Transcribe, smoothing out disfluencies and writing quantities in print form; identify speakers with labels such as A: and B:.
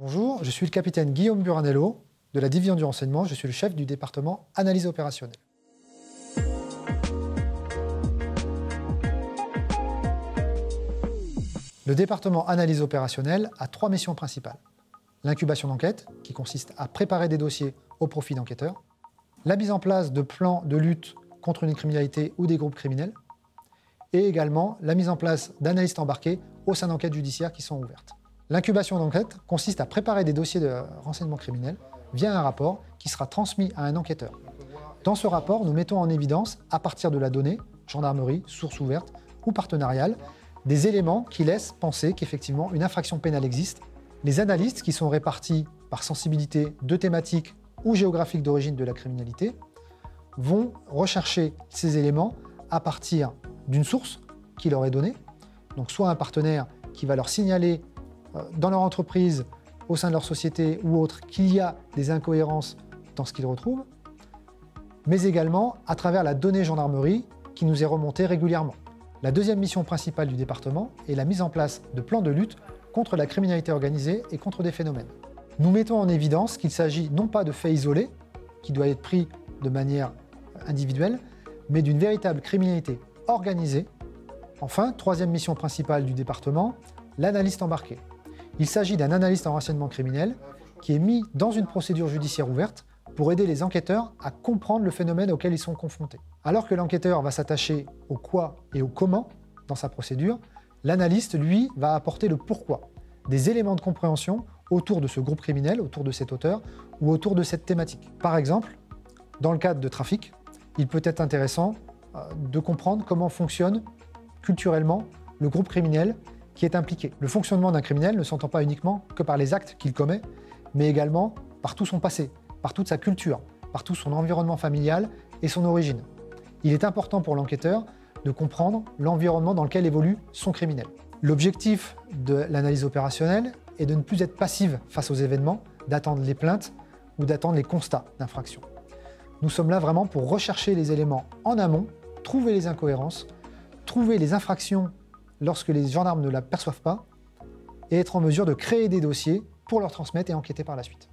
A: Bonjour, je suis le capitaine Guillaume Buranello de la division du renseignement. Je suis le chef du département analyse opérationnelle. Le département analyse opérationnelle a 3 missions principales. L'incubation d'enquête, qui consiste à préparer des dossiers au profit d'enquêteurs. La mise en place de plans de lutte contre une criminalité ou des groupes criminels. Et également la mise en place d'analystes embarqués au sein d'enquêtes judiciaires qui sont ouvertes. L'incubation d'enquête consiste à préparer des dossiers de renseignement criminel via un rapport qui sera transmis à un enquêteur. Dans ce rapport, nous mettons en évidence, à partir de la donnée, gendarmerie, source ouverte ou partenariale, des éléments qui laissent penser qu'effectivement une infraction pénale existe. Les analystes, qui sont répartis par sensibilité de thématique ou géographique d'origine de la criminalité, vont rechercher ces éléments à partir d'une source qui leur est donnée, donc soit un partenaire qui va leur signaler dans leur entreprise, au sein de leur société ou autre, qu'il y a des incohérences dans ce qu'ils retrouvent, mais également à travers la donnée gendarmerie qui nous est remontée régulièrement. La deuxième mission principale du département est la mise en place de plans de lutte contre la criminalité organisée et contre des phénomènes. Nous mettons en évidence qu'il s'agit non pas de faits isolés, qui doivent être pris de manière individuelle, mais d'une véritable criminalité organisée. Enfin, troisième mission principale du département, l'analyste embarqué. Il s'agit d'un analyste en renseignement criminel qui est mis dans une procédure judiciaire ouverte pour aider les enquêteurs à comprendre le phénomène auquel ils sont confrontés. Alors que l'enquêteur va s'attacher au quoi et au comment dans sa procédure, l'analyste, lui, va apporter le pourquoi, des éléments de compréhension autour de ce groupe criminel, autour de cet auteur ou autour de cette thématique. Par exemple, dans le cadre de trafic, il peut être intéressant de comprendre comment fonctionne culturellement le groupe criminel qui est impliqué. Le fonctionnement d'un criminel ne s'entend pas uniquement que par les actes qu'il commet, mais également par tout son passé, par toute sa culture, par tout son environnement familial et son origine. Il est important pour l'enquêteur de comprendre l'environnement dans lequel évolue son criminel. L'objectif de l'analyse opérationnelle est de ne plus être passive face aux événements, d'attendre les plaintes ou d'attendre les constats d'infraction. Nous sommes là vraiment pour rechercher les éléments en amont, trouver les incohérences, trouver les infractions lorsque les gendarmes ne l'aperçoivent pas et être en mesure de créer des dossiers pour leur transmettre et enquêter par la suite.